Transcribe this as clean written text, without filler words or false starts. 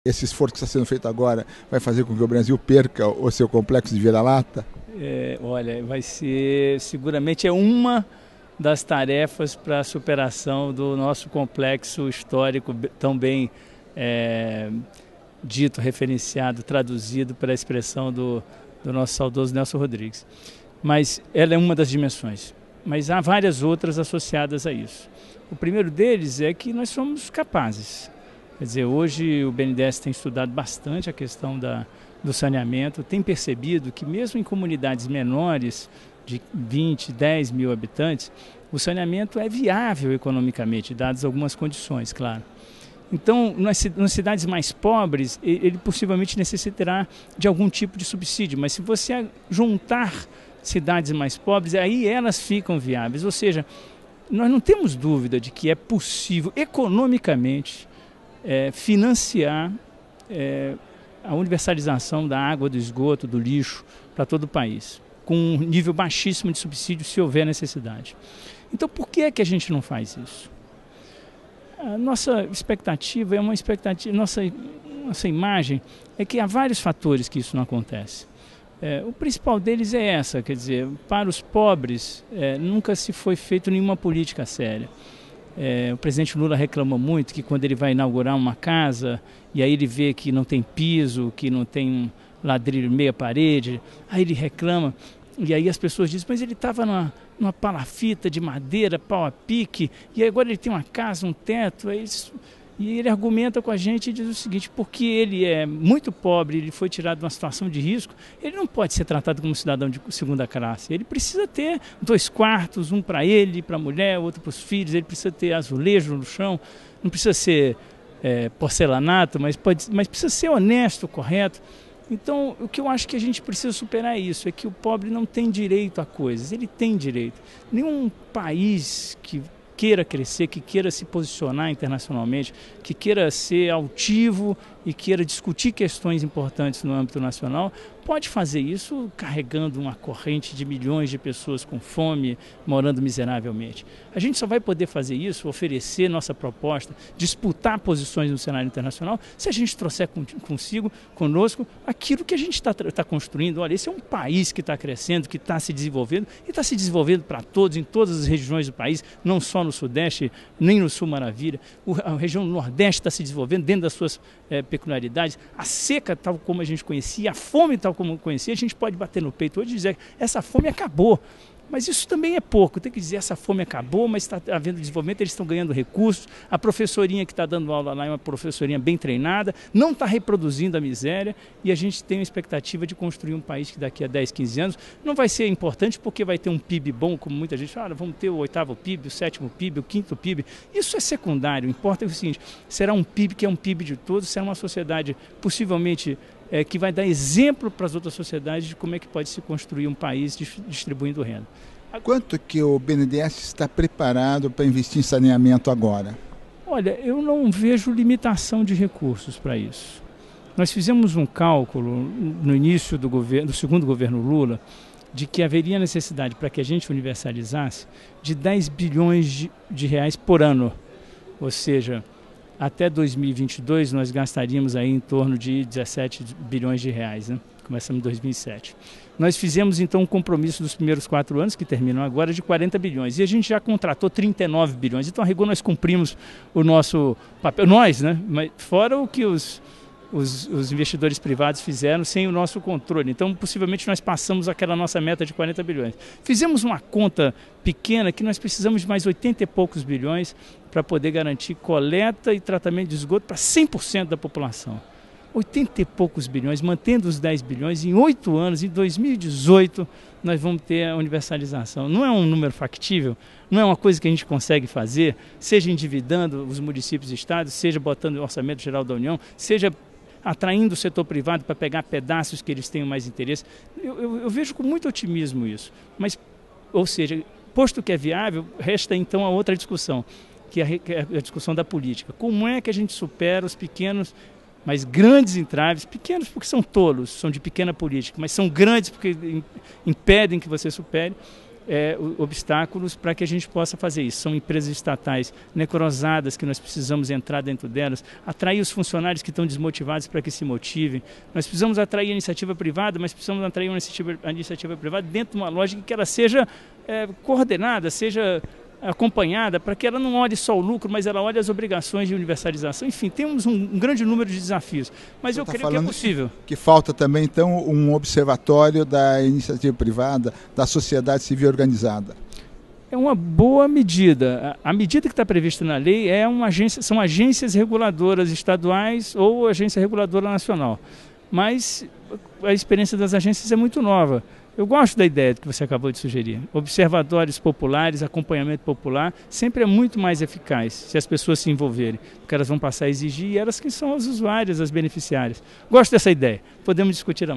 esse esforço que está sendo feito agora vai fazer com que o Brasil perca o seu complexo de vira-lata? Olha, vai ser, seguramente é uma das tarefas para a superação do nosso complexo histórico tão bem dito, referenciado, traduzido para a expressão do nosso saudoso Nelson Rodrigues. Mas ela é uma das dimensões, mas há várias outras associadas a isso. O primeiro deles é que nós somos capazes. Quer dizer, hoje o BNDES tem estudado bastante a questão do saneamento, tem percebido que mesmo em comunidades menores, de 20, 10 mil habitantes, o saneamento é viável economicamente, dadas algumas condições, claro. Então, nas cidades mais pobres, ele possivelmente necessitará de algum tipo de subsídio, mas se você juntar cidades mais pobres, aí elas ficam viáveis. Ou seja, nós não temos dúvida de que é possível economicamente financiar a universalização da água, do esgoto, do lixo para todo o país, com um nível baixíssimo de subsídio se houver necessidade. Então, por que é que a gente não faz isso? A nossa expectativa é uma expectativa, nossa imagem é que há vários fatores que isso não acontece. O principal deles é essa, quer dizer, para os pobres nunca se foi feita nenhuma política séria. O presidente Lula reclama muito que quando ele vai inaugurar uma casa e aí ele vê que não tem piso, que não tem um ladrilho meia parede, aí ele reclama e aí as pessoas dizem, mas ele estava numa palafita de madeira, pau a pique, e agora ele tem uma casa, um teto, e ele argumenta com a gente e diz o seguinte, porque ele é muito pobre, ele foi tirado de uma situação de risco, ele não pode ser tratado como cidadão de segunda classe, ele precisa ter 2 quartos, um para ele, para a mulher, outro para os filhos, ele precisa ter azulejo no chão, não precisa ser porcelanato, mas precisa ser honesto, correto. Então, o que eu acho que a gente precisa superar isso, é que o pobre não tem direito a coisas, ele tem direito. Nenhum país que queira crescer, que queira se posicionar internacionalmente, que queira ser altivo e queira discutir questões importantes no âmbito nacional, pode fazer isso carregando uma corrente de milhões de pessoas com fome, morando miseravelmente. A gente só vai poder fazer isso, oferecer nossa proposta, disputar posições no cenário internacional, se a gente trouxer conosco, aquilo que a gente está construindo. Olha, esse é um país que está crescendo, que está se desenvolvendo, e está se desenvolvendo para todos, em todas as regiões do país, não só no Sudeste, nem no Sul Maravilha. A região do Nordeste está se desenvolvendo dentro das suas peculiaridades. A seca, tal como a gente conhecia, a fome, tal como conhecia, a gente pode bater no peito hoje e dizer que essa fome acabou. Mas isso também é pouco, tem que dizer essa fome acabou, mas está havendo desenvolvimento, eles estão ganhando recursos, a professorinha que está dando aula lá é uma professorinha bem treinada, não está reproduzindo a miséria e a gente tem uma expectativa de construir um país que daqui a 10, 15 anos não vai ser importante porque vai ter um PIB bom, como muita gente fala, vamos ter o 8º PIB, o 7º PIB, o 5º PIB, isso é secundário, o importa é o seguinte, será um PIB que é um PIB de todos, será uma sociedade possivelmente que vai dar exemplo para as outras sociedades de como é que pode se construir um país distribuindo renda. Quanto que o BNDES está preparado para investir em saneamento agora? Olha, eu não vejo limitação de recursos para isso. Nós fizemos um cálculo no início do segundo governo Lula de que haveria necessidade para que a gente universalizasse de 10 bilhões de reais por ano, ou seja, até 2022 nós gastaríamos aí em torno de 17 bilhões de reais, né? Começamos em 2007. Nós fizemos então um compromisso dos primeiros 4 anos, que terminam agora, de 40 bilhões. E a gente já contratou 39 bilhões. Então, a rigor, nós cumprimos o nosso papel. Nós, né? Mas fora o que os investidores privados fizeram sem o nosso controle. Então, possivelmente, nós passamos aquela nossa meta de 40 bilhões. Fizemos uma conta pequena que nós precisamos de mais 80 e poucos bilhões para poder garantir coleta e tratamento de esgoto para 100% da população. 80 e poucos bilhões, mantendo os 10 bilhões, em 8 anos, em 2018, nós vamos ter a universalização. Não é um número factível, não é uma coisa que a gente consegue fazer, seja endividando os municípios e estados, seja botando o orçamento geral da União, seja atraindo o setor privado para pegar pedaços que eles tenham mais interesse. Eu vejo com muito otimismo isso. Mas, ou seja, posto que é viável, resta então a outra discussão, que é a discussão da política. Como é que a gente supera os pequenos, mas grandes entraves, pequenos porque são tolos, são de pequena política, mas são grandes porque impedem que você supere, obstáculos para que a gente possa fazer isso. São empresas estatais necrosadas que nós precisamos entrar dentro delas, atrair os funcionários que estão desmotivados para que se motivem. Nós precisamos atrair a iniciativa privada, mas precisamos atrair a iniciativa privada dentro de uma lógica que ela seja coordenada, seja acompanhada, para que ela não olhe só o lucro, mas ela olhe as obrigações de universalização. Enfim, temos um grande número de desafios, mas eu creio que é possível. Que falta também, então, um observatório da iniciativa privada, da sociedade civil organizada. É uma boa medida. A medida que está prevista na lei são agências reguladoras estaduais ou agência reguladora nacional. Mas a experiência das agências é muito nova. Eu gosto da ideia que você acabou de sugerir. Observatórios populares, acompanhamento popular, sempre é muito mais eficaz se as pessoas se envolverem, porque elas vão passar a exigir e elas que são as usuárias, as beneficiárias. Gosto dessa ideia. Podemos discutir mais.